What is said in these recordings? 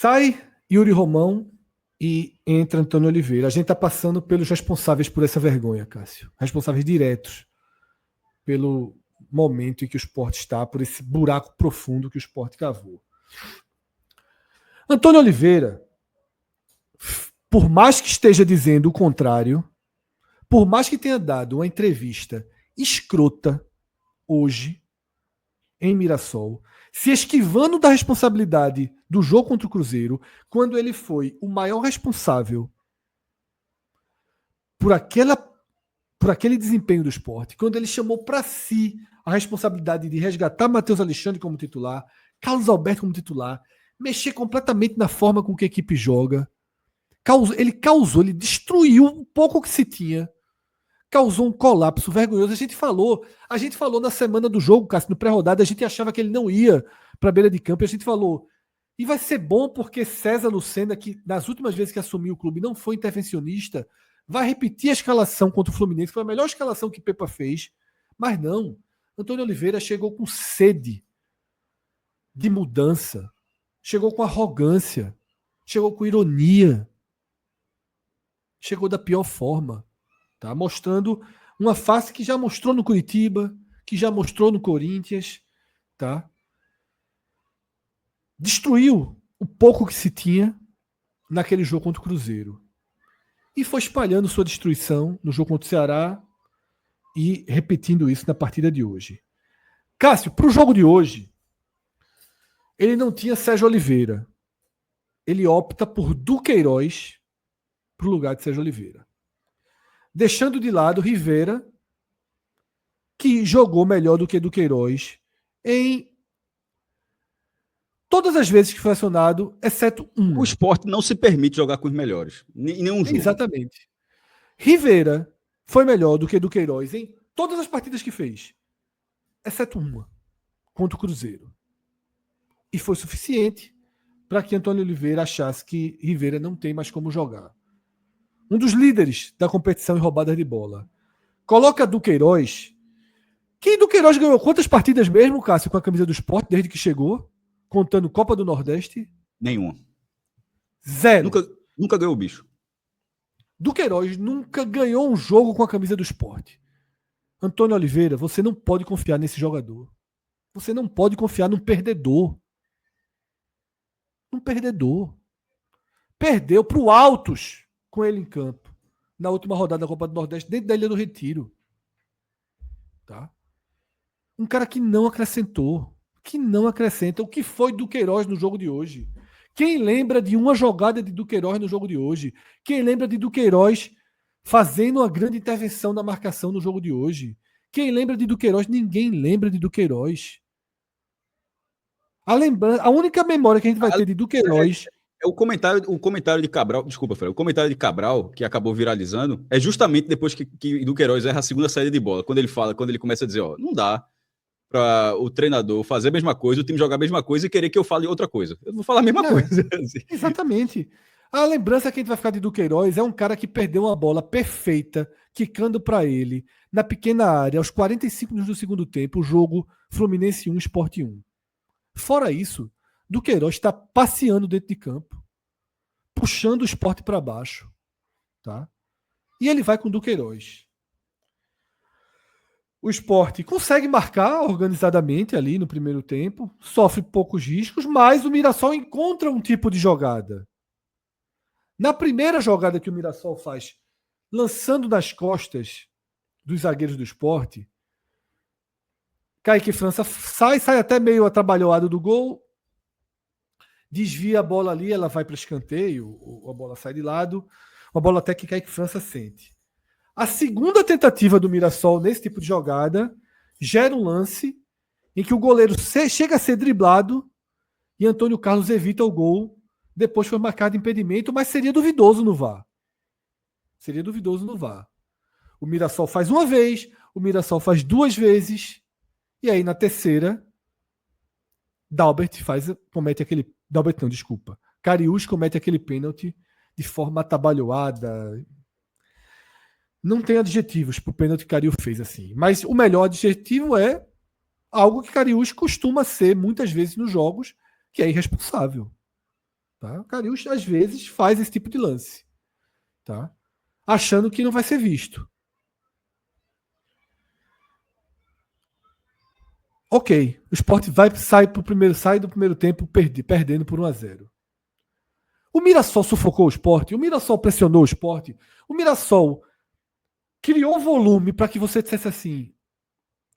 Sai Yuri Romão e entra Antônio Oliveira. A gente está passando pelos responsáveis por essa vergonha, Cássio. Responsáveis diretos pelo momento em que o Sport está, por esse buraco profundo que o Sport cavou. Antônio Oliveira, por mais que esteja dizendo o contrário, por mais que tenha dado uma entrevista escrota hoje em Mirassol, se esquivando da responsabilidade do jogo contra o Cruzeiro, quando ele foi o maior responsável por aquele desempenho do Sport, quando ele chamou para si a responsabilidade de resgatar Matheus Alexandre como titular, Carlos Alberto como titular, mexer completamente na forma com que a equipe joga, ele destruiu um pouco o que se tinha, causou um colapso vergonhoso. A gente falou na semana do jogo, Cássio, no pré-rodada, a gente achava que ele não ia para a beira de campo, e a gente falou, e vai ser bom porque César Lucena, que nas últimas vezes que assumiu o clube não foi intervencionista, vai repetir a escalação contra o Fluminense, foi a melhor escalação que Pepa fez, mas não. Antônio Oliveira chegou com sede de mudança, chegou com arrogância, chegou com ironia, chegou da pior forma, tá? Mostrando uma face que já mostrou no Curitiba, que já mostrou no Corinthians, tá? Destruiu o pouco que se tinha naquele jogo contra o Cruzeiro. E foi espalhando sua destruição no jogo contra o Ceará e repetindo isso na partida de hoje. Cássio, para o jogo de hoje, ele não tinha Sérgio Oliveira. Ele opta por Duqueiroz para o lugar de Sérgio Oliveira. Deixando de lado Rivera, que jogou melhor do que Duqueiroz em todas as vezes que foi acionado, exceto uma. O Sport não se permite jogar com os melhores. Em nenhum jogo. Exatamente. Rivera foi melhor do que Duqueiroz em todas as partidas que fez, exceto uma, contra o Cruzeiro. E foi suficiente para que Antônio Oliveira achasse que Rivera não tem mais como jogar. Um dos líderes da competição em roubadas de bola. Coloca Duqueiroz. Quem Duqueiroz ganhou quantas partidas mesmo, Cássio, com a camisa do Sport desde que chegou? Contando Copa do Nordeste? Nenhuma. Zero. Nunca ganhou o bicho. Duqueiroz nunca ganhou um jogo com a camisa do Sport. Antônio Oliveira, você não pode confiar nesse jogador. Você não pode confiar num perdedor. Um perdedor. Perdeu para o Altos com ele em campo. Na última rodada da Copa do Nordeste, dentro da Ilha do Retiro. Tá? Um cara que não acrescentou. Que não acrescenta. O que foi Duqueiroz no jogo de hoje? Quem lembra de uma jogada de Duqueiroz no jogo de hoje? Quem lembra de Duqueiroz fazendo uma grande intervenção na marcação no jogo de hoje? Quem lembra de Duqueiroz? Ninguém lembra de Duqueiroz. A única memória que a gente vai ter de Duqueiroz... O comentário de Cabral, desculpa, Fred, o comentário de Cabral, que acabou viralizando, é justamente depois que Duqueiroz erra a segunda saída de bola. Quando ele começa a dizer, ó, não dá para o treinador fazer a mesma coisa, o time jogar a mesma coisa e querer que eu fale outra coisa. Eu vou falar a mesma coisa. Exatamente. A lembrança que a gente vai ficar de Duqueiroz é um cara que perdeu uma bola perfeita, quicando para ele, na pequena área, aos 45 minutos do segundo tempo, o jogo Fluminense 1, Sport 1. Fora isso, Duqueiroz está passeando dentro de campo, puxando o Sport para baixo. Tá? E ele vai com Duqueiroz. O Sport consegue marcar organizadamente ali no primeiro tempo, sofre poucos riscos, mas o Mirassol encontra um tipo de jogada. Na primeira jogada que o Mirassol faz, lançando nas costas dos zagueiros do Sport, Kaique França sai até meio atrabalhoado do gol, desvia a bola ali, ela vai para escanteio, a bola sai de lado, uma bola até que Kaique França sente. A segunda tentativa do Mirassol nesse tipo de jogada gera um lance em que o goleiro chega a ser driblado e Antônio Carlos evita o gol. Depois foi marcado impedimento, mas seria duvidoso no VAR. Seria duvidoso no VAR. O Mirassol faz uma vez, o Mirassol faz duas vezes, e aí na terceira, Cariús comete aquele pênalti de forma atabalhoada. Não tem adjetivos para o pênalti que Cariús fez assim. Mas o melhor adjetivo é algo que Cariús costuma ser muitas vezes nos jogos, que é irresponsável. Tá? O Cariús, às vezes, faz esse tipo de lance. Tá? Achando que não vai ser visto. Ok, o Sport sai do primeiro tempo perdendo por 1-0. O Mirassol sufocou o Sport, o Mirassol pressionou o Sport, o Mirassol criou volume para que você dissesse assim: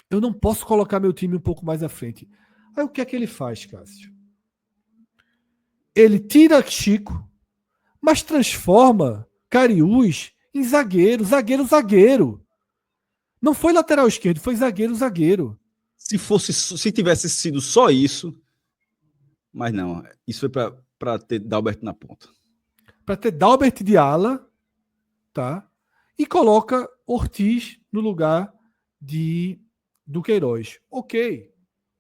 eu não posso colocar meu time um pouco mais à frente. Aí o que é que ele faz, Cássio? Ele tira Chico, mas transforma Cariús em zagueiro, zagueiro. Não foi lateral esquerdo, foi zagueiro. Se tivesse sido só isso, mas não, isso foi para ter Dalberto na ponta. Para ter Dalbert de ala, tá? E coloca Ortiz no lugar do Queiroz. Ok,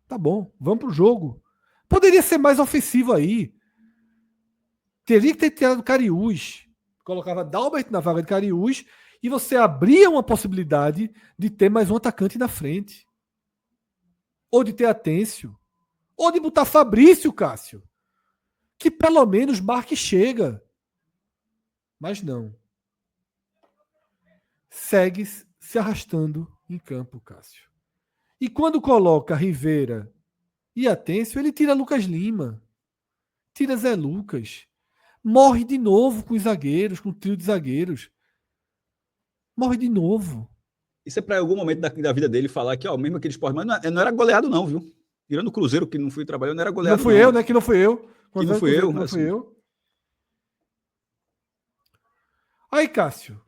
tá bom, vamos pro jogo. Poderia ser mais ofensivo aí. Teria que ter tirado Cariús. Colocava Dalbert na vaga de Cariús e você abria uma possibilidade de ter mais um atacante na frente. Ou de ter Atêncio. Ou de botar Fabrício, Cássio. Que pelo menos marque chega. Mas não. Segue se arrastando em campo, Cássio. E quando coloca Rivera e Atêncio, ele tira Lucas Lima. Tira Zé Lucas. Morre de novo com os zagueiros, com o trio de zagueiros. Morre de novo. Isso é para algum momento da vida dele falar que, ó, mesmo aquele esporte, mas não era goleado, não, viu? Tirando o Cruzeiro, que não fui trabalhar, não era goleado. Não fui eu, né? Que não fui eu. Que não fui eu. Não assim. fui eu. Aí, Cássio.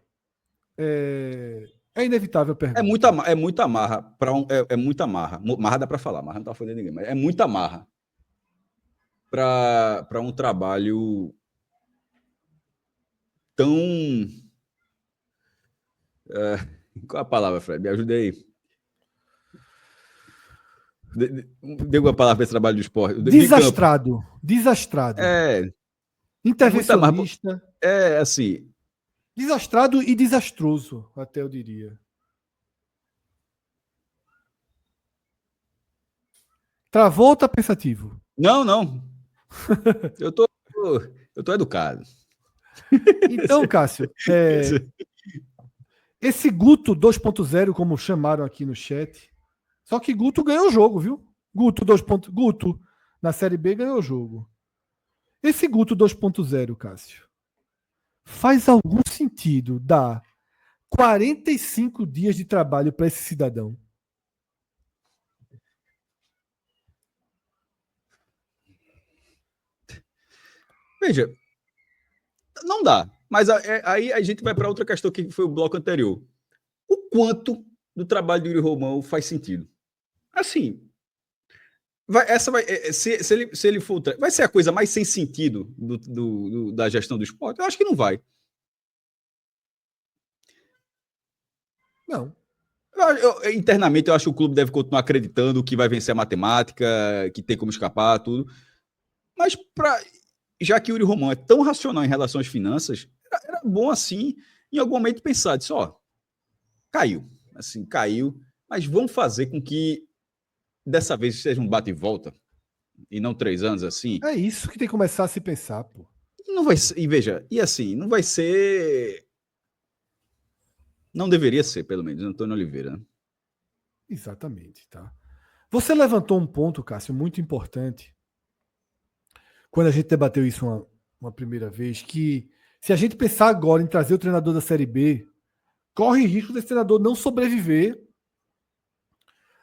É inevitável a pergunta. É muita amarra. É muita amarra. Marra dá para falar, marra não tá fodendo ninguém, mas é muita amarra para um trabalho tão. Qual a palavra, Fred? Me ajude aí. Dê uma palavra para esse trabalho do esporte. Desastrado. Desastrado. Intervencionista. Assim. Desastrado e desastroso, até eu diria. Travou ou tá pensativo? Não. eu tô educado. Então, Cássio, esse Guto 2.0, como chamaram aqui no chat, só que Guto ganhou o jogo, viu? Guto na Série B ganhou o jogo. Esse Guto 2.0, Cássio, faz algum sentido dar 45 dias de trabalho para esse cidadão? Veja, não dá. Mas aí a gente vai para outra questão que foi o bloco anterior. O quanto do trabalho do Yuri Romão faz sentido? Assim, se ele for, vai ser a coisa mais sem sentido da gestão do esporte? Eu acho que não vai. Não. Internamente, eu acho que o clube deve continuar acreditando que vai vencer a matemática, que tem como escapar, tudo. Mas, já que o Yuri Romão é tão racional em relação às finanças, era bom, assim, em algum momento pensar, disso, caiu, mas vamos fazer com que dessa vez seja um bate e volta, e não 3 anos assim. É isso que tem que começar a se pensar, pô. Não vai ser, e veja, e assim, não vai ser... Não deveria ser, pelo menos, Antônio Oliveira. Né? Exatamente, tá? Você levantou um ponto, Cássio, muito importante, quando a gente debateu isso uma primeira vez, que se a gente pensar agora em trazer o treinador da Série B, corre risco desse treinador não sobreviver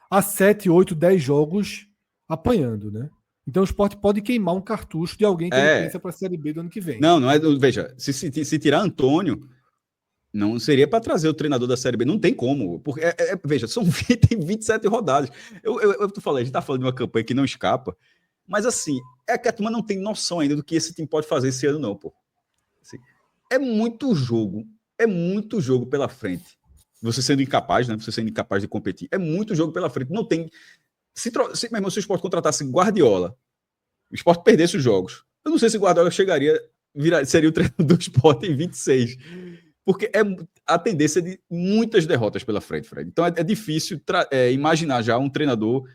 a 7, 8, 10 jogos apanhando, né? Então o Sport pode queimar um cartucho de alguém que ele pensa para a Série B do ano que vem. Não é. Veja, se tirar Antônio, não seria para trazer o treinador da Série B. Não tem como. Porque, veja, tem 27 rodadas. Eu tô falando, a gente tá falando de uma campanha que não escapa. Mas assim, é que a turma não tem noção ainda do que esse time pode fazer esse ano, não, pô. Assim, é muito jogo pela frente. Você sendo incapaz, né? Você sendo incapaz de competir. É muito jogo pela frente. Não tem. Se o Sport contratasse Guardiola, o Sport perdesse os jogos, eu não sei se Guardiola seria o treinador do Sport em 26. Porque é a tendência de muitas derrotas pela frente, Fred. Então é difícil imaginar já um treinador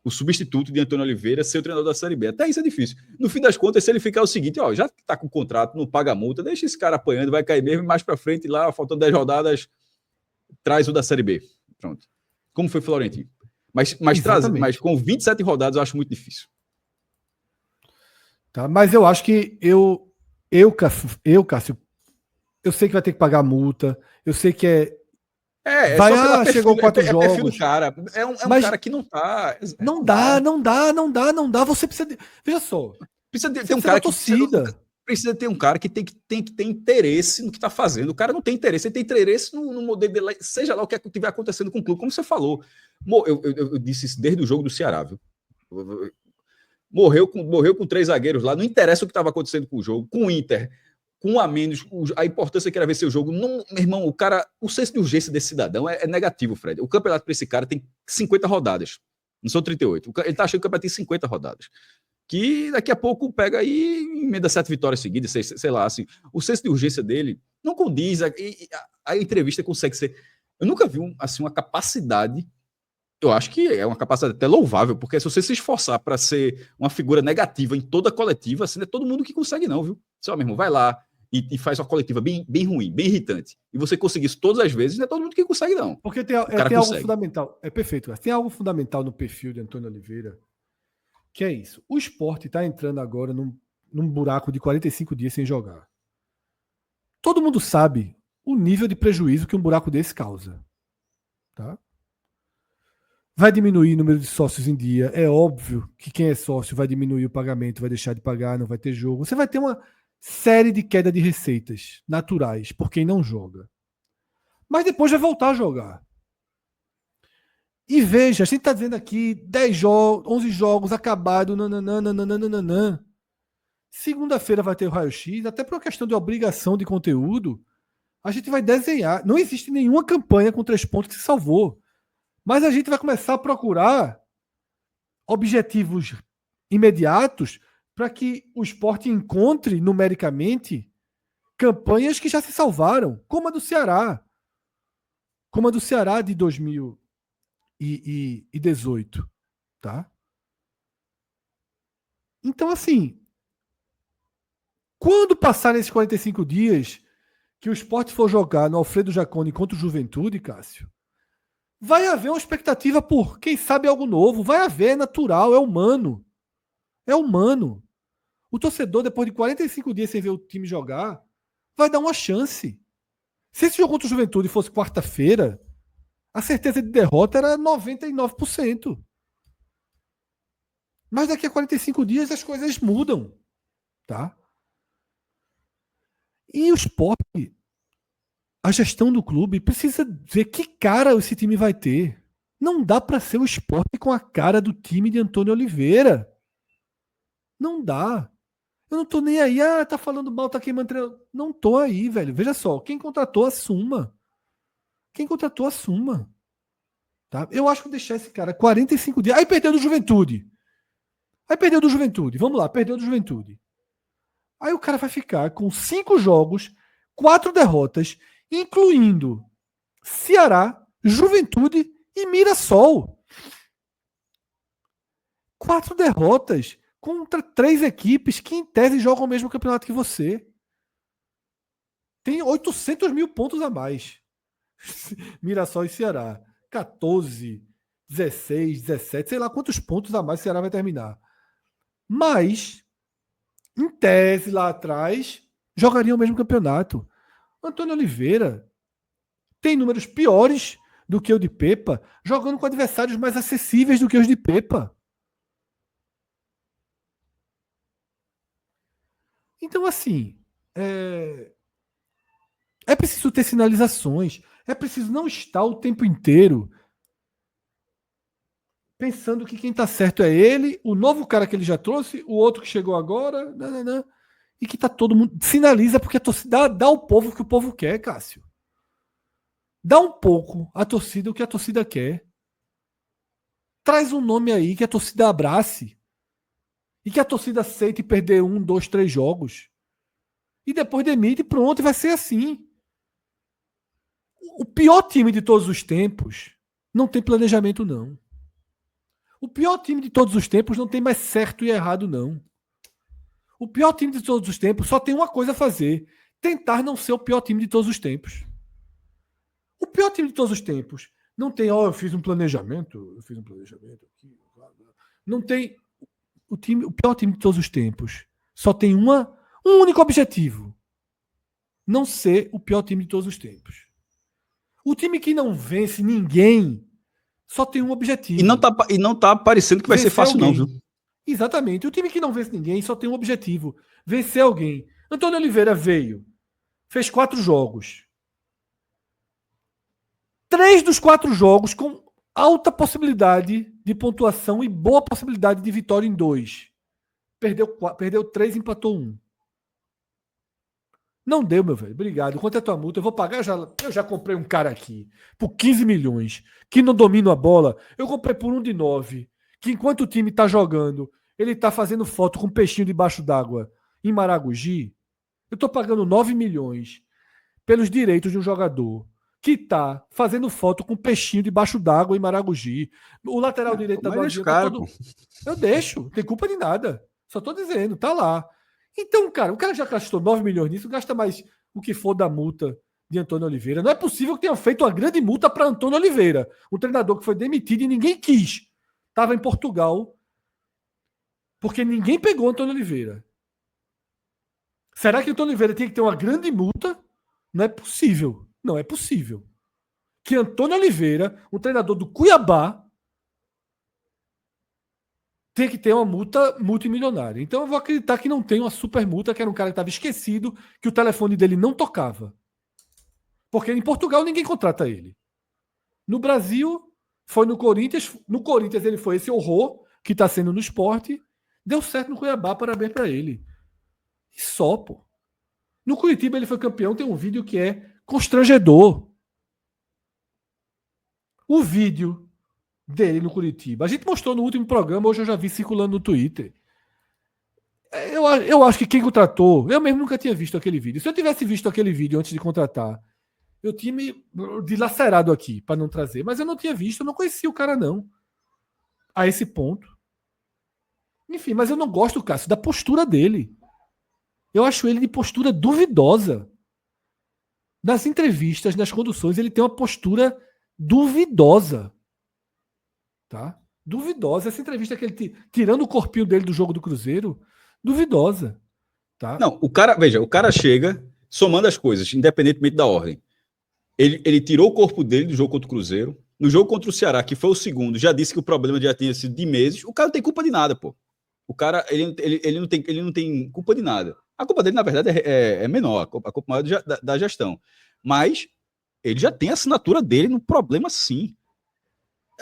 o substituto de Antônio Oliveira ser o treinador da Série B. Até isso é difícil. No fim das contas, se ele ficar o seguinte, ó, já tá com o contrato, não paga a multa, deixa esse cara apanhando, vai cair mesmo, e mais pra frente, lá, faltando 10 rodadas, traz o da Série B. Pronto. Como foi Florentino. Mas com 27 rodadas, eu acho muito difícil. Tá? Mas eu acho que Cássio, eu sei que vai ter que pagar multa, eu sei que vai, só pela chegou 4 jogos. É perfil do cara. É um cara que não tá. Não dá. Você precisa de, veja só. Precisa ter um cara que precisa ter um cara que tem que ter interesse no que tá fazendo. O cara não tem interesse, ele tem interesse no modelo dele, seja lá o que estiver acontecendo com o clube, como você falou. Eu disse isso desde o jogo do Ceará, viu? Morreu com 3 zagueiros lá, não interessa o que estava acontecendo com o jogo, com o Inter, com um a menos, a importância que era vencer o jogo. Não, meu irmão, o senso de urgência desse cidadão é negativo, Fred. O campeonato para esse cara tem 50 rodadas, não são 38. Ele tá achando que o campeonato tem 50 rodadas. Que daqui a pouco pega aí e emenda 7 vitórias seguidas, sei lá, assim. O senso de urgência dele não condiz, a entrevista consegue ser... Eu nunca vi assim, uma capacidade. Eu acho que é uma capacidade até louvável, porque se você se esforçar para ser uma figura negativa em toda a coletiva, assim, não é todo mundo que consegue, não, viu? Só, meu irmão, vai lá e faz uma coletiva bem ruim, bem irritante. E você conseguir isso todas as vezes, não é todo mundo que consegue, não. Porque tem algo fundamental. É perfeito. Tem algo fundamental no perfil de Antônio Oliveira, que é isso. O Sport está entrando agora num buraco de 45 dias sem jogar. Todo mundo sabe o nível de prejuízo que um buraco desse causa. Tá? Vai diminuir o número de sócios em dia. É óbvio que quem é sócio vai diminuir o pagamento, vai deixar de pagar, não vai ter jogo. Você vai ter uma série de queda de receitas naturais por quem não joga. Mas depois vai voltar a jogar. E veja, a gente está dizendo aqui 10 jogos, 11 jogos acabados, nananã. Segunda-feira vai ter o raio-x, até por uma questão de obrigação de conteúdo, a gente vai desenhar. Não existe nenhuma campanha com 3 pontos que se salvou. Mas a gente vai começar a procurar objetivos imediatos para que o esporte encontre numericamente campanhas que já se salvaram, como a do Ceará. Como a do Ceará de 2018. Tá? Então, assim, quando passarem esses 45 dias que o esporte for jogar no Alfredo Jaconi contra o Juventude, Cássio, vai haver uma expectativa por, quem sabe, algo novo. Vai haver, é natural, é humano. É humano. O torcedor, depois de 45 dias sem ver o time jogar, vai dar uma chance. Se esse jogo contra o Juventude fosse quarta-feira, a certeza de derrota era 99%. Mas daqui a 45 dias as coisas mudam. Tá? E o Sport, a gestão do clube, precisa ver que cara esse time vai ter. Não dá para ser o Sport com a cara do time de Antônio Oliveira. Não dá. Eu não tô nem aí. Tá falando mal, tá queimando treino. Não tô aí, velho. Veja só, quem contratou, assuma. Quem contratou, assuma. Tá? Eu acho que deixar esse cara 45 dias. Aí perdeu do Juventude. Vamos lá, perdeu do Juventude. Aí o cara vai ficar com 5 jogos, 4 derrotas, incluindo Ceará, Juventude e Mirassol. 4 derrotas contra 3 equipes que, em tese, jogam o mesmo campeonato que você. Tem 800 mil pontos a mais. Mirassol e Ceará. 14, 16, 17, sei lá quantos pontos a mais o Ceará vai terminar. Mas, em tese, lá atrás, jogariam o mesmo campeonato. Antônio Oliveira tem números piores do que o de Pepa, jogando com adversários mais acessíveis do que os de Pepa. Então, assim, é preciso ter sinalizações, é preciso não estar o tempo inteiro pensando que quem está certo é ele, o novo cara que ele já trouxe, o outro que chegou agora, e que tá todo mundo... Sinaliza, porque a torcida dá ao povo o que o povo quer, Cássio. Dá um pouco à torcida o que a torcida quer. Traz um nome aí que a torcida abrace. E que a torcida aceite perder 1, 2, 3 jogos. E depois demite, pronto, e vai ser assim. O pior time de todos os tempos não tem planejamento, não. O pior time de todos os tempos não tem mais certo e errado, não. O pior time de todos os tempos só tem uma coisa a fazer: tentar não ser o pior time de todos os tempos. O pior time de todos os tempos não tem, eu fiz um planejamento aqui. Não tem. O pior time de todos os tempos só tem um único objetivo: não ser o pior time de todos os tempos. O time que não vence ninguém só tem um objetivo. E não tá parecendo que vai ser fácil, alguém. não, viu? Exatamente. O time que não vence ninguém só tem um objetivo: vencer alguém. Antônio Oliveira veio, fez 4 jogos. 3 dos 4 jogos com alta possibilidade de pontuação e boa possibilidade de vitória em 2. Perdeu 3 e empatou 1. Não deu, meu velho. Obrigado. Quanto é a tua multa? Eu vou pagar. Eu já comprei um cara aqui por 15 milhões que não domina a bola. Eu comprei por 1 de 9. Que enquanto o time tá jogando, ele tá fazendo foto com um peixinho debaixo d'água em Maragogi. Eu tô pagando 9 milhões pelos direitos de um jogador que tá fazendo foto com um peixinho debaixo d'água em Maragogi. O lateral direito da Mas tá todo... Eu deixo. Não tem culpa de nada. Só tô dizendo. Tá lá. Então, cara, o cara já gastou 9 milhões nisso, gasta mais o que for da multa de Antônio Oliveira. Não é possível que tenham feito uma grande multa para Antônio Oliveira, um treinador que foi demitido e ninguém quis. Estava em Portugal, porque ninguém pegou Antônio Oliveira. Será que Antônio Oliveira tinha que ter uma grande multa? Não é possível. Não é possível. Que Antônio Oliveira, um treinador do Cuiabá, tem que ter uma multa multimilionária. Então eu vou acreditar que não tem uma super multa, que era um cara que estava esquecido, que o telefone dele não tocava. Porque em Portugal ninguém contrata ele. No Brasil, foi no Corinthians. No Corinthians ele foi esse horror que está sendo no Sport. Deu certo no Cuiabá, parabéns para ele. E só, pô. No Curitiba ele foi campeão, tem um vídeo que é constrangedor. O vídeo dele no Curitiba. A gente mostrou no último programa, hoje eu já vi circulando no Twitter. Eu acho que quem contratou, eu mesmo nunca tinha visto aquele vídeo. Se eu tivesse visto aquele vídeo antes de contratar, eu tinha me dilacerado aqui para não trazer, mas eu não tinha visto, eu não conhecia o cara não. A esse ponto. Enfim, mas eu não gosto, Cássio, da postura dele. Eu acho ele de postura duvidosa. Nas entrevistas, nas conduções, ele tem uma postura duvidosa. Tá? Duvidosa. Essa entrevista que ele tirando o corpinho dele do jogo do Cruzeiro, duvidosa. Tá? Não, o cara chega somando as coisas, independentemente da ordem. Ele tirou o corpo dele do jogo contra o Cruzeiro. No jogo contra o Ceará, que foi o segundo, já disse que o problema já tinha sido de meses. O cara não tem culpa de nada, pô. O cara, ele não tem culpa de nada. A culpa dele, na verdade, é menor. A culpa maior da gestão. Mas ele já tem a assinatura dele no problema, sim.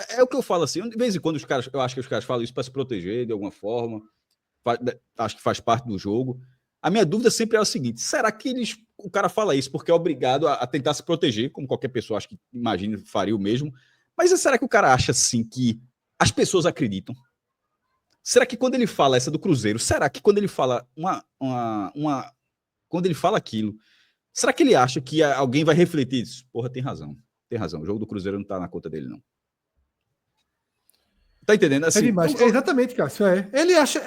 É o que eu falo assim. De vez em quando eu acho que os caras falam isso para se proteger de alguma forma. Acho que faz parte do jogo. A minha dúvida sempre é o seguinte: será que o cara fala isso porque é obrigado a tentar se proteger, como qualquer pessoa acho que imagina faria o mesmo? Mas será que o cara acha assim que as pessoas acreditam? Será que quando ele fala essa do Cruzeiro, será que quando ele fala quando ele fala aquilo, será que ele acha que alguém vai refletir isso? Porra, tem razão. O jogo do Cruzeiro não tá na conta dele, não. Tá entendendo? Assim, demais. Exatamente, Cássio. Ele acha.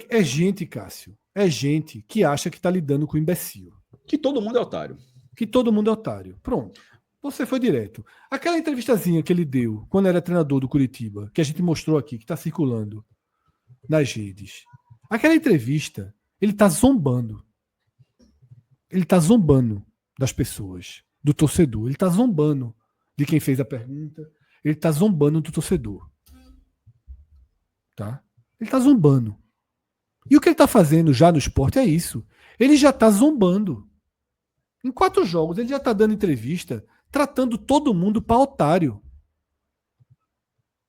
É gente, Cássio. É gente que acha que está lidando com imbecil. Que todo mundo é otário. Que todo mundo é otário. Pronto. Você foi direto. Aquela entrevistazinha que ele deu quando era treinador do Curitiba, que a gente mostrou aqui, que está circulando nas redes. Aquela entrevista, ele está zombando. Ele está zombando das pessoas, do torcedor. Ele está zombando de quem fez a pergunta. Ele está zombando do torcedor. Tá? Ele está zombando. E o que ele está fazendo já no esporte é isso. Ele já está zombando. Em 4 jogos, ele já está dando entrevista, tratando todo mundo para otário.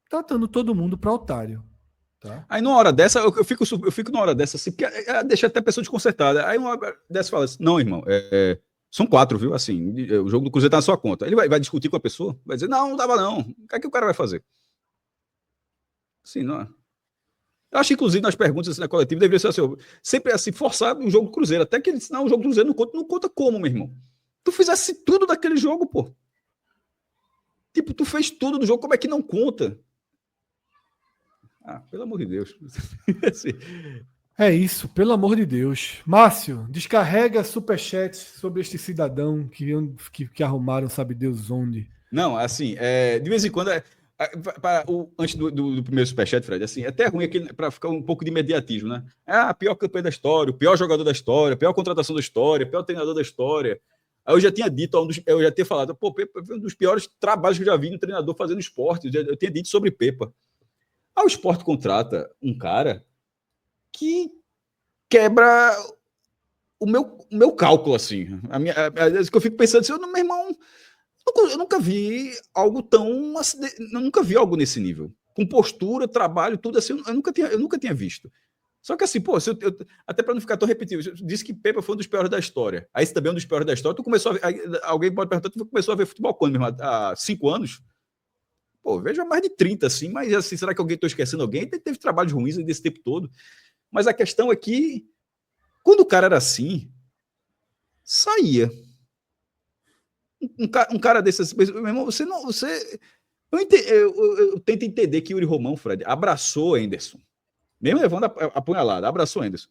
Tratando todo mundo para otário. Tá? Aí numa hora dessa, eu fico numa hora dessa assim, porque deixa até a pessoa desconcertada. Aí uma hora dessa fala assim: não, irmão, são 4, viu? Assim, o jogo do Cruzeiro tá na sua conta. Ele vai discutir com a pessoa, vai dizer: não dava não. O que é que o cara vai fazer? Assim, não é. Eu acho que, inclusive, nas perguntas assim, na coletiva, deveria ser assim, sempre assim, forçar o jogo do Cruzeiro. Até que ele disse: não, o jogo do Cruzeiro não conta. Não conta como, meu irmão? Tu fizesse tudo daquele jogo, pô. Tipo, tu fez tudo do jogo, como é que não conta? Pelo amor de Deus. Assim, É isso, pelo amor de Deus. Márcio, descarrega superchat sobre este cidadão que arrumaram, sabe Deus onde. não, assim, de vez em quando, antes do primeiro superchat, Fred, assim, é até ruim para ficar um pouco de imediatismo, né? A pior campanha da história, o pior jogador da história, a pior contratação da história, o pior treinador da história. Aí eu já tinha dito, eu já tinha falado, pô, Pepa foi um dos piores trabalhos que eu já vi no treinador fazendo esporte. Eu tinha dito sobre Pepa. Aí o esporte contrata um cara que quebra o meu cálculo, assim. Que eu fico pensando assim, meu irmão, eu nunca vi algo tão. Eu nunca vi algo nesse nível. Com postura, trabalho, tudo assim, eu nunca tinha visto. Só que assim, pô, até para não ficar tão repetitivo, eu disse que Pepa foi um dos piores da história. Aí esse também é um dos piores da história. Tu começou a ver, alguém pode perguntar, tu começou a ver futebol quando mesmo? Há 5 anos? Pô, vejo há mais de 30, assim, mas assim, será que alguém estou esquecendo alguém? Teve trabalhos ruins desse tempo todo. Mas a questão é que, quando o cara era assim, saía. Um cara desse, meu irmão, você não. Eu tento entender que Yuri Romão, Fred, abraçou Henderson. Mesmo levando a punhalada, abraçou Henderson.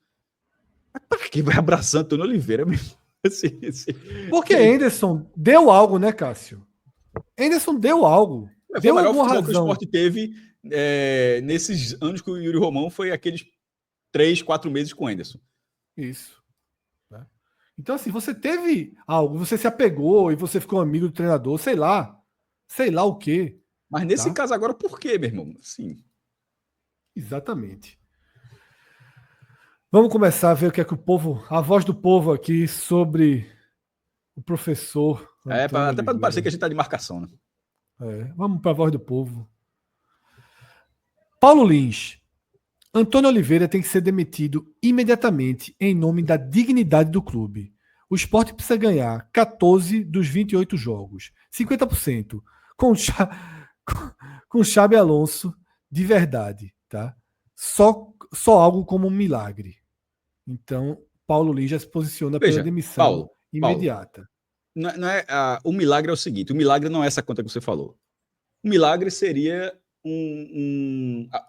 Mas para que vai abraçar Antônio Oliveira mesmo? Porque Henderson deu algo, né, Cássio? Henderson deu algo. Foi o melhor alguma futebol razão. que o esporte teve nesses anos que o Yuri Romão foi aqueles 3, 4 meses com o Henderson. Isso. Então, assim, você teve algo, você se apegou e você ficou amigo do treinador, sei lá o quê. Mas nesse caso agora, por quê, meu irmão? Sim. Exatamente. Vamos começar a ver o que é que a voz do povo aqui sobre o professor. Até para não parecer que a gente está de marcação, né? Vamos para a voz do povo. Paulo Lins. Antônio Oliveira tem que ser demitido imediatamente em nome da dignidade do clube. O Sport precisa ganhar 14 dos 28 jogos, 50%, com Xabi Alonso de verdade, tá? Só algo como um milagre. Então, Paulo Lins já se posiciona pela demissão imediata. O milagre é o seguinte: o milagre não é essa conta que você falou. O milagre seria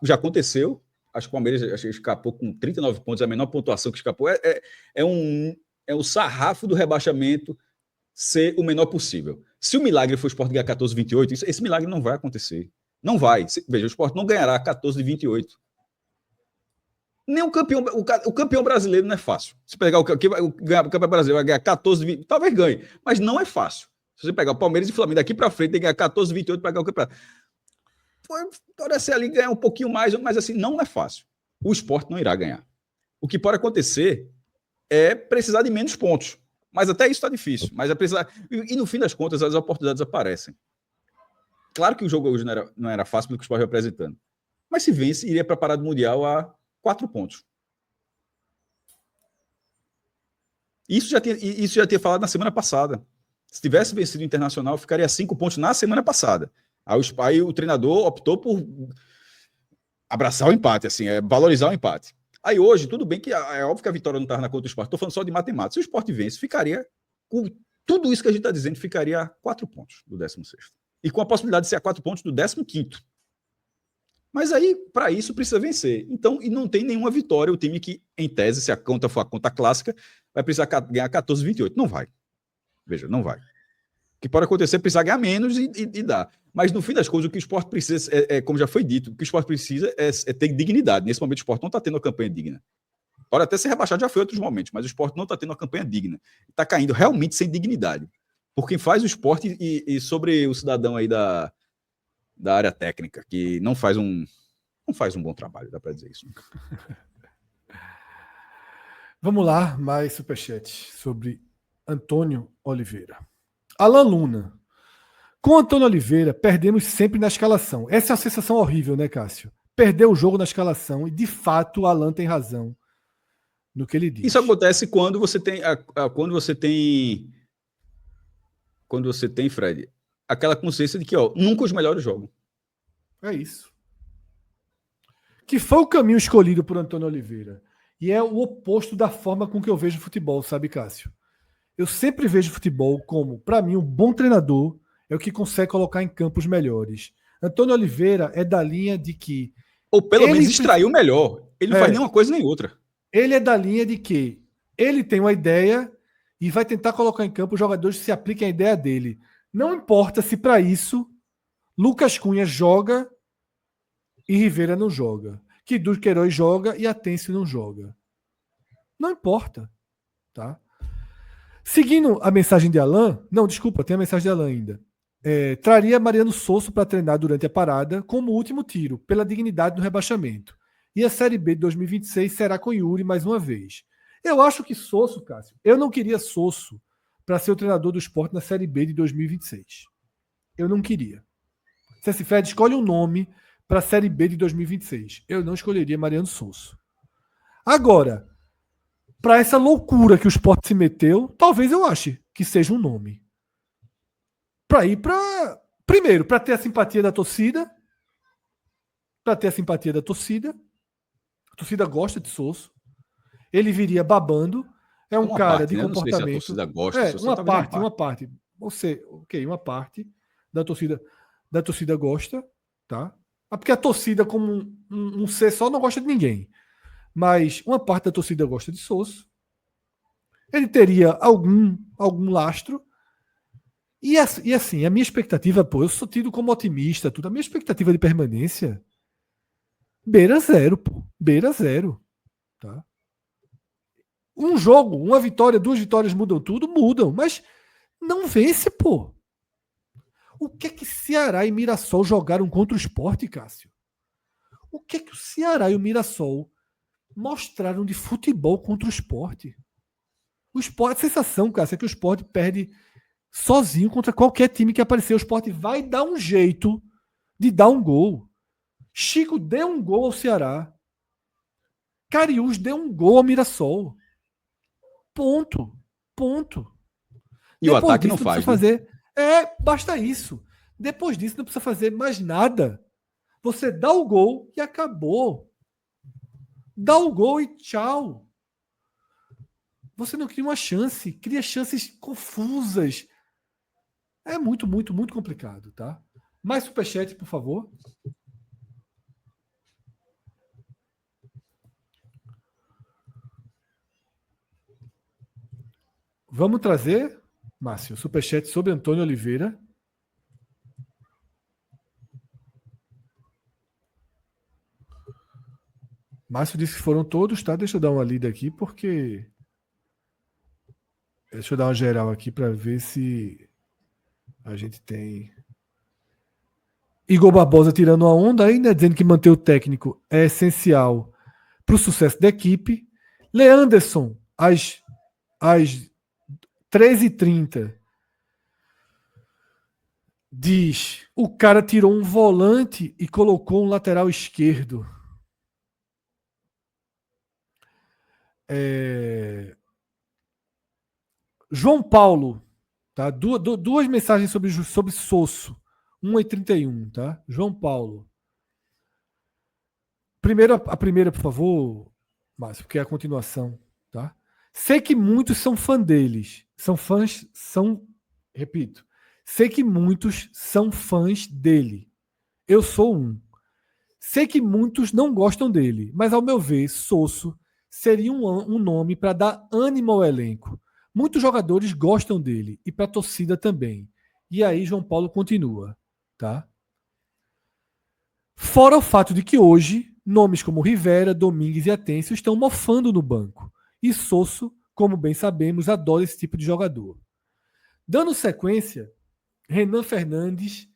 já aconteceu. Acho que o Palmeiras escapou com 39 pontos, a menor pontuação que escapou. É o sarrafo do rebaixamento ser o menor possível. Se o milagre for o Sport ganhar 14 de 28, esse milagre não vai acontecer. Não vai. Veja, o Sport não ganhará 14 de 28. Nem o campeão brasileiro não é fácil. Se pegar o campeão brasileiro vai ganhar 14 de 28, talvez ganhe, mas não é fácil. Se você pegar o Palmeiras e o Flamengo daqui para frente, tem que ganhar 14 de 28 para ganhar o campeonato. Pode ser ali ganhar um pouquinho mais, mas assim, não é fácil. O Sport não irá ganhar. O que pode acontecer é precisar de menos pontos. Mas até isso está difícil. Mas é precisar. E no fim das contas, as oportunidades aparecem. Claro que o jogo hoje não era fácil pelo que o Sport vai apresentando. Mas se vence, iria para a parada mundial a 4 pontos. Isso já tinha falado na semana passada. Se tivesse vencido o Internacional, ficaria a 5 pontos na semana passada. Aí o treinador optou por abraçar o empate, assim, valorizar o empate. Aí hoje, tudo bem que é óbvio que a vitória não estava na conta do Sport. Estou falando só de matemática. Se o Sport vence, ficaria, com tudo isso que a gente está dizendo, ficaria a 4 pontos do 16º. E com a possibilidade de ser a 4 pontos do 15º. Mas aí, para isso, precisa vencer. Então, e não tem nenhuma vitória. O time que, em tese, se a conta for a conta clássica, vai precisar ganhar 14, 28. Não vai. Veja, não vai. O que pode acontecer é precisar ganhar menos e dar. Mas, no fim das contas, o que o Sport precisa, como já foi dito, o que o Sport precisa é ter dignidade. Nesse momento, o Sport não está tendo uma campanha digna. Pode até ser rebaixado, já foi em outros momentos, mas o Sport não está tendo uma campanha digna. Está caindo realmente sem dignidade. Por quem faz o Sport e sobre o cidadão aí da área técnica, que não faz um bom trabalho, dá para dizer isso. Vamos lá, mais superchat sobre Antônio Oliveira. Alan Luna. Com Antônio Oliveira, perdemos sempre na escalação. Essa é uma sensação horrível, né, Cássio? Perdeu o jogo na escalação e, de fato, o Alan tem razão no que ele diz. Isso acontece quando você tem, Fred, aquela consciência de que nunca os melhores jogam. É isso. Que foi o caminho escolhido por Antônio Oliveira. E é o oposto da forma com que eu vejo futebol, sabe, Cássio? Eu sempre vejo futebol como, para mim, um bom treinador é o que consegue colocar em campo os melhores. Antônio Oliveira é da linha de que Ou pelo Ele menos extrair o melhor. Ele não faz nenhuma coisa nem outra. Ele é da linha de que ele tem uma ideia e vai tentar colocar em campo os jogadores que se apliquem à ideia dele. Não importa se para isso Lucas Cunha joga e Rivera não joga. Que Duqueiroz joga e Atencio não joga. Não importa. Tá? Seguindo a mensagem de Alain, não, desculpa, tem a mensagem de Alain ainda. Traria Mariano Sosso para treinar durante a parada como último tiro, pela dignidade do rebaixamento. E a Série B de 2026 será com Yuri mais uma vez. Eu acho que Sosso, Cássio, eu não queria Sosso para ser o treinador do Sport na Série B de 2026. Eu não queria. Se Fred escolhe um nome para a Série B de 2026. Eu não escolheria Mariano Sosso. Agora, para essa loucura que o Sport se meteu, talvez eu ache que seja um nome. Para ir para... Primeiro, para ter a simpatia da torcida. Para ter a simpatia da torcida. A torcida gosta de Sosso. Ele viria babando. É um cara parte, de né? comportamento. Não sei se a torcida gosta. Uma parte. Você, ok, uma parte da torcida gosta, tá? Porque a torcida, como um ser só, não gosta de ninguém. Mas uma parte da torcida gosta de Sosso. Ele teria algum lastro. E assim, a minha expectativa, eu sou tido como otimista, tudo. A minha expectativa de permanência beira zero, beira zero, tá? Um jogo, uma vitória, 2 vitórias mudam tudo? Mudam, mas não vence, pô. O que é que Ceará e Mirassol jogaram contra o Sport, Cássio? O que é que o Ceará e o Mirassol mostraram de futebol contra o Sport? O Sport, a sensação, Cássio, é que o Sport perde sozinho contra qualquer time que aparecer. O Sport vai dar um jeito de dar um gol. Chico deu um gol ao Ceará. Cariús deu um gol ao Mirassol. Ponto. E o ataque não faz, fazer. Basta isso. Depois disso, não precisa fazer mais nada. Você dá o gol e acabou. Dá o gol e tchau. Você não cria uma chance. Cria chances confusas. É muito complicado, tá? Mais superchat, por favor. Vamos trazer, Márcio, superchat sobre Antônio Oliveira. Márcio disse que foram todos, tá? Deixa eu dar uma lida aqui, porque... Deixa eu dar uma geral aqui para ver se a gente tem... Igor Barbosa tirando a onda aí, né? Dizendo que manter o técnico é essencial para o sucesso da equipe. Leanderson, às 13h30, diz: o cara tirou um volante e colocou um lateral esquerdo. João Paulo, tá? Duas mensagens sobre Sosso. 1h31, tá? João Paulo. A primeira, por favor, Márcio, porque é a continuação, tá? Sei que muitos são fã deles. Repito. Sei que muitos são fãs dele. Eu sou um. Sei que muitos não gostam dele, mas ao meu ver, Sosso seria um nome para dar ânimo ao elenco. Muitos jogadores gostam dele e para a torcida também. E aí João Paulo continua, tá? Fora o fato de que hoje nomes como Rivera, Domingues e Atencio estão mofando no banco. E Sosso, como bem sabemos, adora esse tipo de jogador. Dando sequência, Renan Fernandes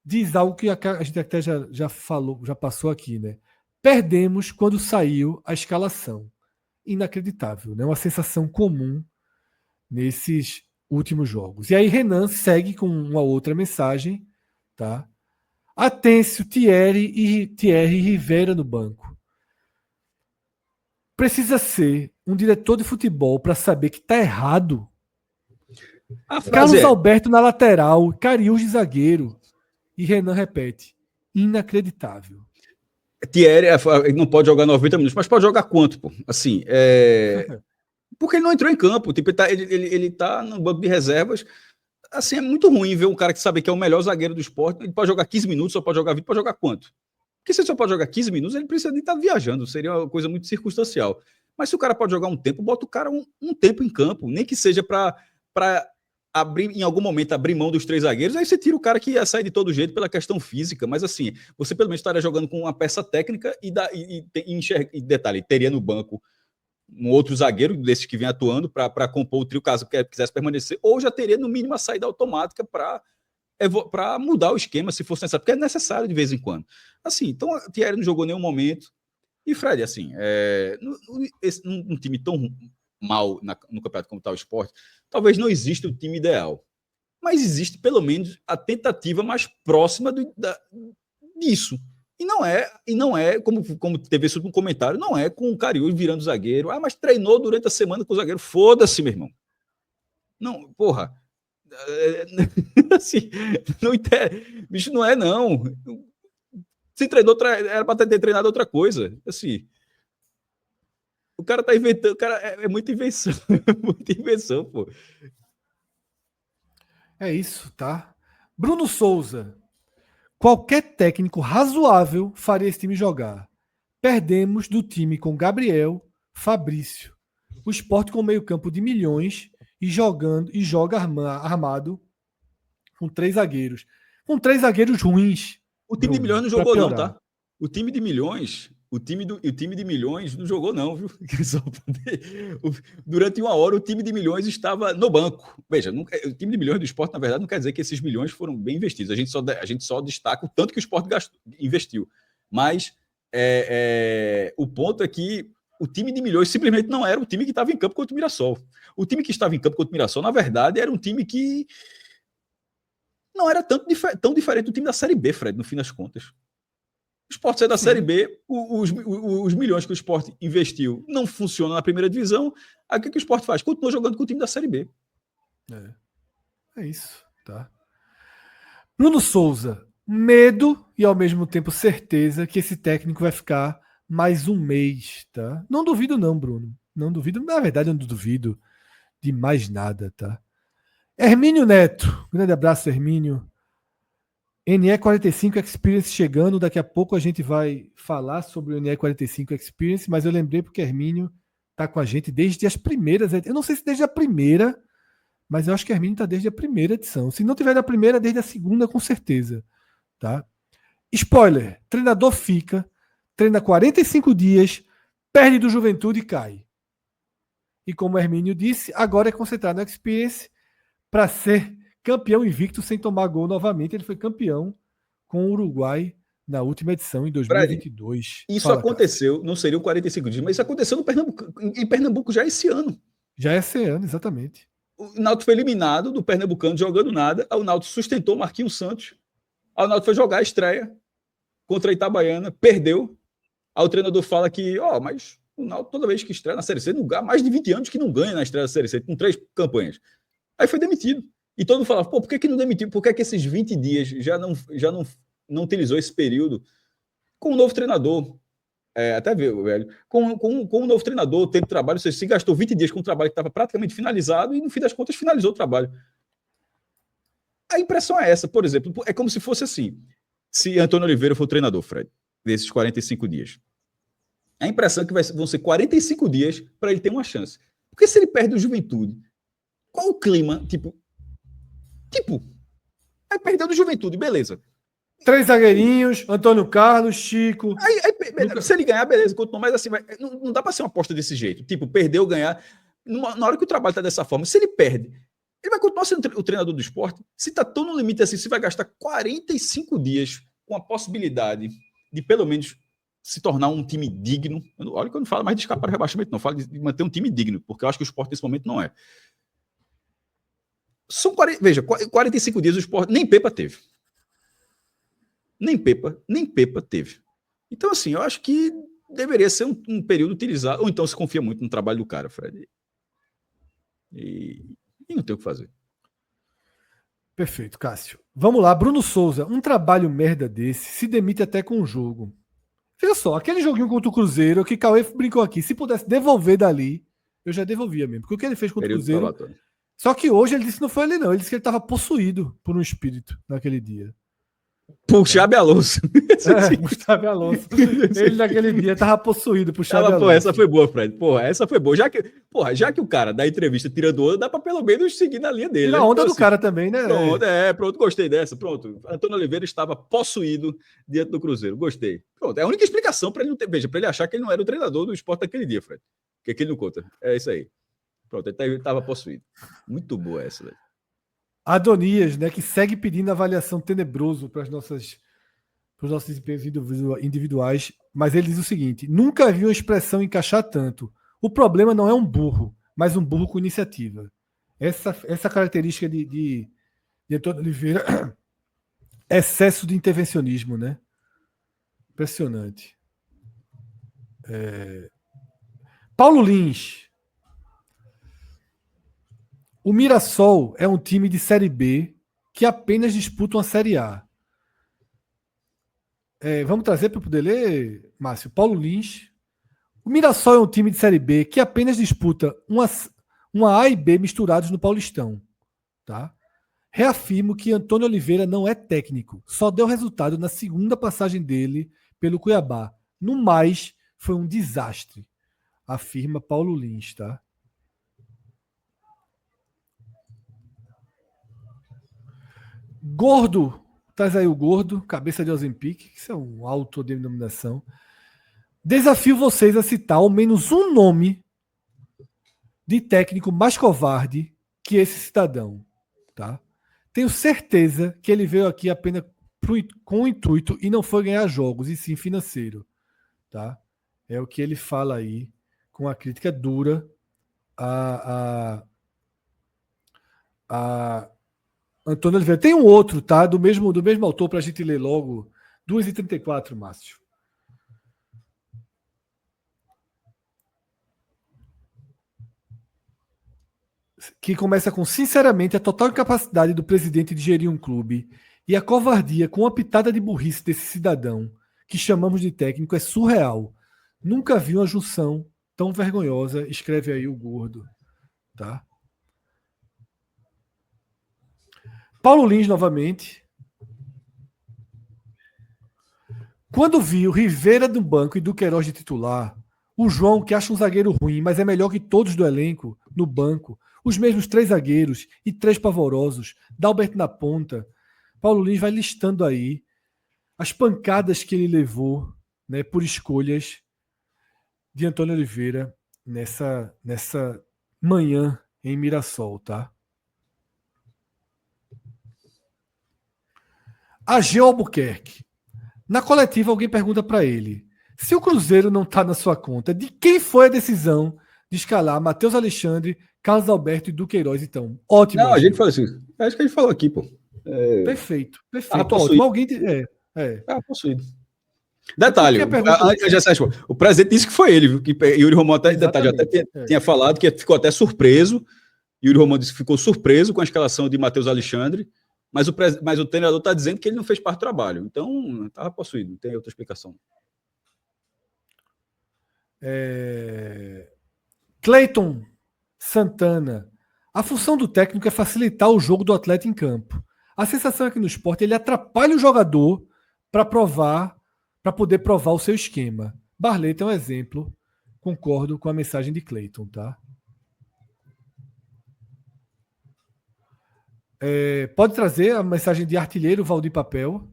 diz algo que a gente até já falou, já passou aqui, né? Perdemos quando saiu a escalação. Inacreditável, né? Uma sensação comum nesses últimos jogos. E aí Renan segue com uma outra mensagem, tá? Atencio, Thierry e Rivera no banco. Precisa ser um diretor de futebol para saber que tá errado. Carlos Alberto na lateral, Cariús de zagueiro. E Renan repete: inacreditável. Thierry não pode jogar 90 minutos, mas pode jogar quanto, pô? Assim, porque ele não entrou em campo. Tipo, ele tá no banco de reservas. Assim, é muito ruim ver um cara que sabe que é o melhor zagueiro do esporte. Ele pode jogar 15 minutos, só pode jogar 20, pode jogar quanto? Porque se ele só pode jogar 15 minutos, ele precisa de estar viajando, seria uma coisa muito circunstancial. Mas se o cara pode jogar um tempo, bota o cara um tempo em campo, nem que seja para abrir, em algum momento, abrir mão dos 3 zagueiros, aí você tira o cara que ia sair de todo jeito pela questão física, mas assim, você pelo menos estaria jogando com uma peça técnica e detalhe, teria no banco um outro zagueiro desses que vem atuando para compor o trio caso quisesse permanecer, ou já teria no mínimo a saída automática para mudar o esquema se fosse necessário, porque é necessário de vez em quando. Assim, então o Thierry não jogou nenhum momento, e Fred, assim, um time tão mal no campeonato como está o Sport, talvez não exista o time ideal, mas existe pelo menos a tentativa mais próxima disso. E não é como teve esse último comentário, não é com o Cariús virando zagueiro. Mas treinou durante a semana com o zagueiro. Foda-se, meu irmão. Não, porra. Assim, não bicho, não é não. Se treinou, era para ter treinado outra coisa. Assim, o cara tá inventando, o cara é muita invenção, muita invenção, pô. É isso, tá? Bruno Souza. Qualquer técnico razoável faria esse time jogar. Perdemos do time com Gabriel, Fabrício. O Sport com meio campo de milhões e joga armado com 3 zagueiros. Com 3 zagueiros ruins. O time de milhões não jogou não, tá? O time de milhões não jogou não, viu? Durante uma hora o time de milhões estava no banco. Veja, o time de milhões do Sport, na verdade, não quer dizer que esses milhões foram bem investidos. A gente só destaca o tanto que o Sport investiu. Mas o ponto é que o time de milhões simplesmente não era o time que estava em campo contra o Mirassol. O time que estava em campo contra o Mirassol, na verdade, era um time que não era tão diferente do time da Série B, Fred, no fim das contas. O Sport sai da Série B, os milhões que o Sport investiu não funcionam na primeira divisão. Aí o que o Sport faz? Continua jogando com o time da Série B. É isso, tá? Bruno Souza, medo e ao mesmo tempo certeza que esse técnico vai ficar mais um mês, tá? Não duvido não, Bruno. Não duvido, na verdade eu não duvido de mais nada, tá? Hermínio Neto, grande abraço, Hermínio. NE45 Experience chegando, daqui a pouco a gente vai falar sobre o NE45 Experience, mas eu lembrei porque Hermínio tá com a gente desde as primeiras, eu não sei se desde a primeira, mas eu acho que Hermínio tá desde a primeira edição. Se não tiver da primeira, desde a segunda, com certeza, tá? Spoiler, treinador fica, treina 45 dias, perde do Juventude e cai. E como Hermínio disse, agora é concentrar no Experience para ser campeão invicto sem tomar gol novamente. Ele foi campeão com o Uruguai na última edição, em 2022. Fred, isso aconteceu, Cássio. Não seriam 45 dias, mas isso aconteceu no Pernambuco, em Pernambuco já esse ano. Já esse ano, exatamente. O Náutico foi eliminado do Pernambucano jogando nada. Aí o Náutico sustentou Marquinhos Santos. Aí o Náutico foi jogar a estreia contra a Itabaiana, perdeu. Aí o treinador fala que, mas o Náutico toda vez que estreia na Série C, há mais de 20 anos que não ganha na estreia da Série C, com 3 campanhas. Aí foi demitido. E todo mundo falava, por que não demitiu? Por que esses 20 dias já não utilizou esse período com um novo treinador? Até ver, velho. Com um novo treinador, tempo de trabalho, você se gastou 20 dias com um trabalho que estava praticamente finalizado e, no fim das contas, finalizou o trabalho. A impressão é essa, por exemplo, é como se fosse assim, se Antônio Oliveira for o treinador, Fred, desses 45 dias. A impressão é que vão ser 45 dias para ele ter uma chance. Porque se ele perde o Juventude, qual o clima? Tipo, aí perdeu do Juventude, beleza. 3 zagueirinhos, Antônio Carlos, Chico. Se ele ganhar, beleza. Mas assim, não dá para ser uma aposta desse jeito. Tipo, perder ou ganhar. Na hora que o trabalho tá dessa forma, se ele perde, ele vai continuar sendo o treinador do esporte. Se tá tão no limite assim, se vai gastar 45 dias com a possibilidade de pelo menos se tornar um time digno. Olha que eu não falo mais de escapar do rebaixamento, não. Eu falo de manter um time digno, porque eu acho que o esporte nesse momento não é. Veja, 45 dias o esporte nem Pepa teve. Nem Pepa teve. Então, assim, eu acho que deveria ser um período utilizado, ou então se confia muito no trabalho do cara, Fred. E não tem o que fazer. Perfeito, Cássio. Vamos lá, Bruno Souza. Um trabalho merda desse se demite até com o jogo. Veja só, aquele joguinho contra o Cruzeiro, que Cauê brincou aqui, se pudesse devolver dali, eu já devolvia mesmo. Porque o que ele fez contra o Cruzeiro... Falatório. Só que hoje ele disse que não foi ele não, ele disse que ele estava possuído por um espírito naquele dia. Por Xabi Alonso. Gustavo Alonso. Ele naquele dia tava possuído por Xabi Alonso. Pô, essa foi boa, Fred. Porra, essa foi boa. Já que o cara da entrevista tirando onda, dá pra pelo menos seguir na linha dele. Tira a onda do cara também, né? Pronto, gostei dessa. Pronto. Antônio Oliveira estava possuído diante do Cruzeiro. Gostei. Pronto, é a única explicação para ele não ter. Veja, para ele achar que ele não era o treinador do Sport daquele dia, Fred. Porque aquele não conta. É isso aí. Pronto, ele estava possuído. Muito boa essa, velho. Adonias, né, que segue pedindo avaliação tenebroso para os nossos desempenhos individuais, mas ele diz o seguinte: nunca vi uma expressão encaixar tanto. O problema não é um burro, mas um burro com iniciativa. Essa característica de Antônio Oliveira, excesso de intervencionismo, né? Impressionante. Paulo Lins. O Mirassol é um time de Série B que apenas disputa uma Série A. Vamos trazer para poder ler, Márcio? Paulo Lins. O Mirassol é um time de Série B que apenas disputa uma A e B misturados no Paulistão. Tá? Reafirmo que Antônio Oliveira não é técnico. Só deu resultado na segunda passagem dele pelo Cuiabá. No mais, foi um desastre. Afirma Paulo Lins, tá? Gordo, traz aí o Gordo, cabeça de Ozempic, isso é uma autodenominação. Desafio vocês a citar ao menos um nome de técnico mais covarde que esse cidadão, tá? Tenho certeza que ele veio aqui apenas com o intuito e não foi ganhar jogos, e sim financeiro, tá? É o que ele fala aí, com a crítica dura a Antônio Oliveira. Tem um outro, tá? Do mesmo autor, para a gente ler logo. 2h34, Márcio. Que começa com: sinceramente, a total incapacidade do presidente de gerir um clube e a covardia com uma pitada de burrice desse cidadão, que chamamos de técnico, é surreal. Nunca vi uma junção tão vergonhosa, escreve aí o Gordo. Tá? Paulo Lins, novamente. Quando vi o Rivera do banco e Duqueiroz de titular, o João, que acha um zagueiro ruim, mas é melhor que todos do elenco, no banco, os mesmos 3 zagueiros e 3 pavorosos, Dalbert na ponta, Paulo Lins vai listando aí as pancadas que ele levou, né, por escolhas de Antônio Oliveira nessa manhã em Mirassol, tá? Ageu Albuquerque. Na coletiva, alguém pergunta para ele: se o Cruzeiro não está na sua conta, de quem foi a decisão de escalar Matheus Alexandre, Carlos Alberto e Duqueiroz? Então, ótimo. Não, Ageu. A gente falou assim. Acho que a gente falou aqui, pô. Perfeito. Ótimo. Alguém. Possuído. Detalhe, o presidente disse que foi ele, viu? Que Yuri Romão até tinha falado que ficou até surpreso. Yuri Romão disse que ficou surpreso com a escalação de Matheus Alexandre. Mas o treinador está dizendo que ele não fez parte do trabalho. Então, estava possuído. Não tem outra explicação. Cleiton Santana. A função do técnico é facilitar o jogo do atleta em campo. A sensação é que no esporte ele atrapalha o jogador para poder provar o seu esquema. Barleta é um exemplo. Concordo com a mensagem de Cleiton, tá? Pode trazer a mensagem de artilheiro Valdir Papel.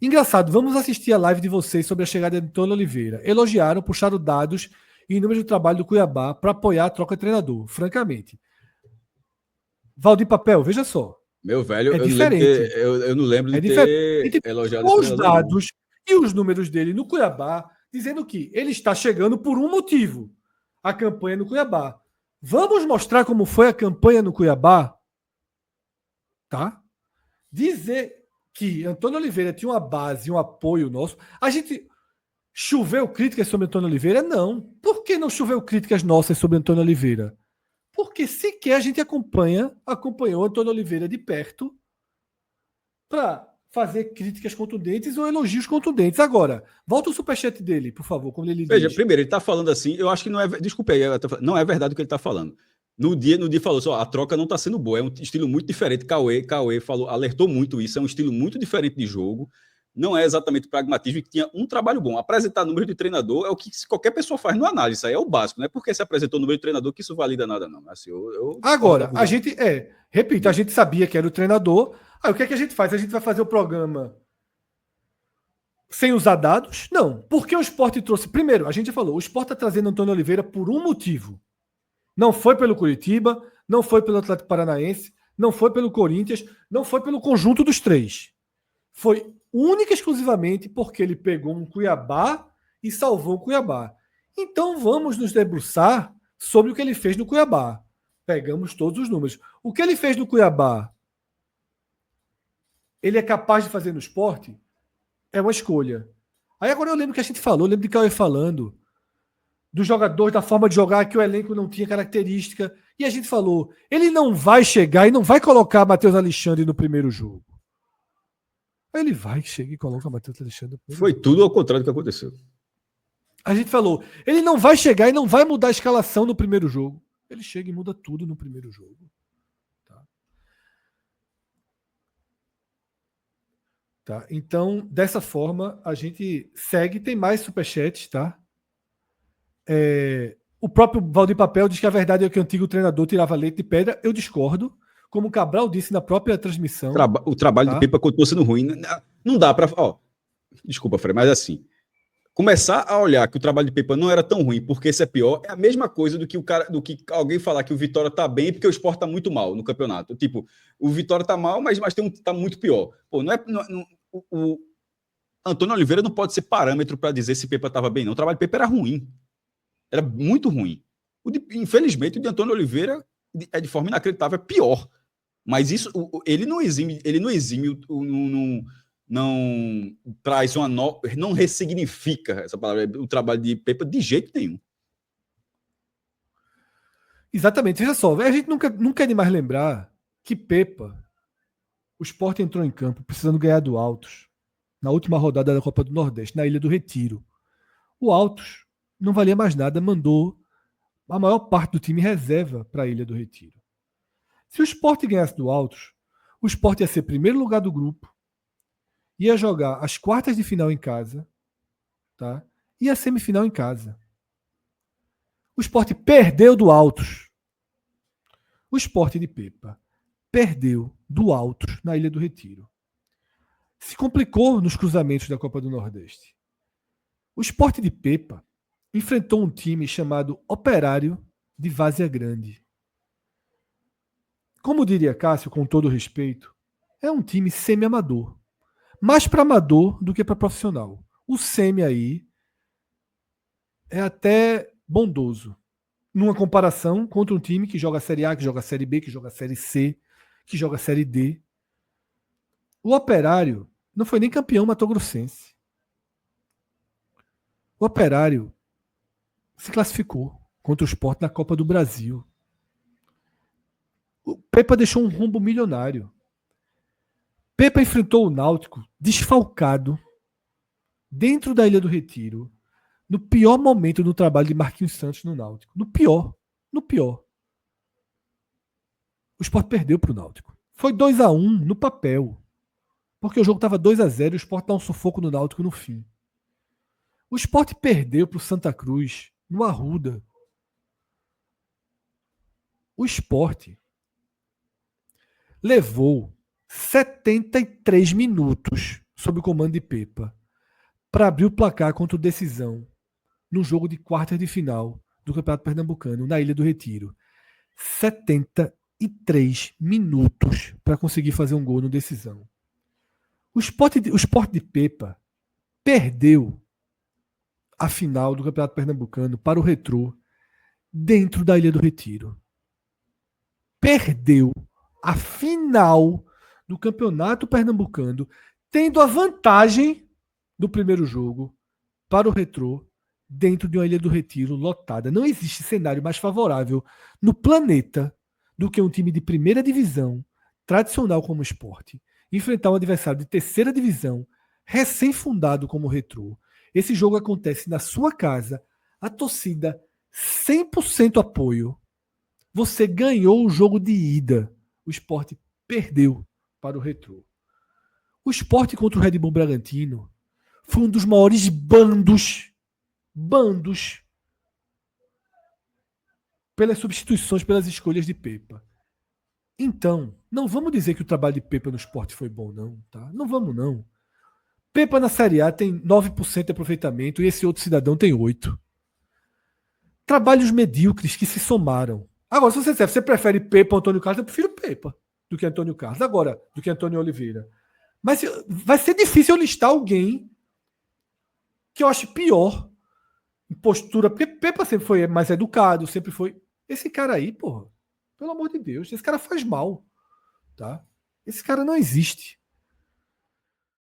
Engraçado, vamos assistir a live de vocês sobre a chegada de Antônio Oliveira. Elogiaram, puxaram dados e números do trabalho do Cuiabá para apoiar a troca de treinador. Francamente. Valdir Papel, veja só. Meu velho, eu não lembro de ter elogiado os dados e os números dele no Cuiabá, dizendo que ele está chegando por um motivo: a campanha no Cuiabá. Vamos mostrar como foi a campanha no Cuiabá? Tá? Dizer que Antônio Oliveira tinha uma base, um apoio nosso. A gente choveu críticas sobre Antônio Oliveira? Não. Por que não choveu críticas nossas sobre Antônio Oliveira? Porque sequer a gente acompanhou Antônio Oliveira de perto para fazer críticas contundentes ou elogios contundentes. Agora, volta o superchat dele, por favor, como ele Veja, diz. primeiro, ele está falando assim, eu acho que não é... Desculpa aí, não é verdade o que ele está falando. No dia falou assim, a troca não está sendo boa, é um estilo muito diferente. Cauê falou, alertou muito isso, é um estilo muito diferente de jogo. não é exatamente pragmatismo, e que tinha um trabalho bom. Apresentar número de treinador é o que qualquer pessoa faz no análise, isso aí é o básico, não é porque se apresentou o número de treinador que isso valida nada, não. Assim, eu Agora, a gente, repito, a gente sabia que era o treinador, aí o que é que a gente faz? A gente vai fazer o programa sem usar dados? Não. Porque o Sport trouxe. Primeiro, a gente já falou, o Sport está trazendo Antônio Oliveira por um motivo. Não foi pelo Curitiba, não foi pelo Atlético Paranaense, não foi pelo Corinthians, não foi pelo conjunto dos três. Foi única e exclusivamente porque ele pegou um Cuiabá e salvou o Cuiabá. Então vamos nos debruçar sobre o que ele fez no Cuiabá. Pegamos todos os números. O que ele fez no Cuiabá, ele é capaz de fazer no Sport? É uma escolha. Aí agora eu lembro que a gente falou, lembro de Cauê falando dos jogadores, da forma de jogar, que o elenco não tinha característica. E a gente falou, ele não vai chegar e não vai colocar Matheus Alexandre no primeiro jogo. Aí ele vai, chega e coloca Matheus Alexandre no primeiro Foi jogo. tudo ao contrário do que aconteceu. A gente falou, ele não vai chegar e não vai mudar a escalação no primeiro jogo. Ele chega e muda tudo no primeiro jogo. Tá? Então, dessa forma, a gente segue. Tem mais superchats, tá? O próprio Valdir Papel diz que a verdade é que o antigo treinador tirava leite de pedra. Eu discordo. Como o Cabral disse na própria transmissão. O trabalho de Pepa continua sendo ruim. Não dá para. Desculpa, Fred, mas assim. Começar a olhar que o trabalho de Pepa não era tão ruim, porque esse é pior, é a mesma coisa do que alguém falar que o Vitória tá bem porque o Sport tá muito mal no campeonato. Tipo, o Vitória tá mal, mas tá muito pior. Pô, o Antônio Oliveira não pode ser parâmetro para dizer se Pepa tava bem, não. O trabalho de Pepa era ruim. Era muito ruim. Infelizmente, o de Antônio Oliveira é de forma inacreditável, é pior. Mas isso, ele não exime, não traz uma nova, não ressignifica essa palavra, o trabalho de Pepa de jeito nenhum. Exatamente, veja só, a gente nunca é demais lembrar que Pepa, o Sport entrou em campo precisando ganhar do Altos na última rodada da Copa do Nordeste, na Ilha do Retiro. O Altos não valia mais nada, mandou a maior parte do time reserva para a Ilha do Retiro. Se o Sport ganhasse do Altos, o Sport ia ser primeiro lugar do grupo, ia jogar as quartas de final em casa, tá? E a semifinal em casa. O Sport perdeu do Altos. O Sport de Pepa perdeu do Altos na Ilha do Retiro. Se complicou nos cruzamentos da Copa do Nordeste. O Sport de Pepa enfrentou um time chamado Operário de Várzea Grande. Como diria Cássio, com todo respeito, é um time semi-amador. Mais para amador do que para profissional. O semi aí é até bondoso. Numa comparação contra um time que joga a Série A, que joga a Série B, que joga a Série C, que joga a Série D. O Operário não foi nem campeão matogrossense. O Operário se classificou contra o Sport na Copa do Brasil. O Pepa deixou um rombo milionário. Pepa enfrentou o Náutico desfalcado dentro da Ilha do Retiro, no pior momento do trabalho de Marquinhos Santos no Náutico. No pior. No pior. O Sport perdeu para o Náutico. Foi 2-1 no papel. Porque o jogo estava 2-0 e o Sport dá um sufoco no Náutico no fim. O Sport perdeu para o Santa Cruz no Arruda. O Sport levou 73 minutos sob o comando de Pepa para abrir o placar contra o Decisão no jogo de quartas de final do Campeonato Pernambucano, na Ilha do Retiro. 73 minutos para conseguir fazer um gol no Decisão. O Sport de Pepa perdeu a final do Campeonato Pernambucano para o Retrô dentro da Ilha do Retiro. Perdeu a final do Campeonato Pernambucano, tendo a vantagem do primeiro jogo para o Retrô dentro de uma Ilha do Retiro lotada. Não existe cenário mais favorável no planeta do que um time de primeira divisão, tradicional como o Sport, enfrentar um adversário de terceira divisão, recém-fundado como o Retrô. Esse jogo acontece na sua casa, a torcida 100% apoio. Você ganhou o jogo de ida. O Sport perdeu para o Retrô. O Sport contra o Red Bull Bragantino foi um dos maiores bandos pelas substituições, pelas escolhas de Pepa. Então, não vamos dizer que o trabalho de Pepa no Sport foi bom, não, tá? Não vamos, não. Pepa na Série A tem 9% de aproveitamento e esse outro cidadão tem 8%. Trabalhos medíocres que se somaram. Agora, se você prefere Pepa ou Antônio Carlos, eu prefiro Pepa do que Antônio Carlos. Agora, do que Antônio Oliveira. Mas vai ser difícil eu listar alguém que eu acho pior em postura, porque Pepa sempre foi mais educado, sempre foi. Esse cara aí, porra, pelo amor de Deus, esse cara faz mal, tá? Esse cara não existe.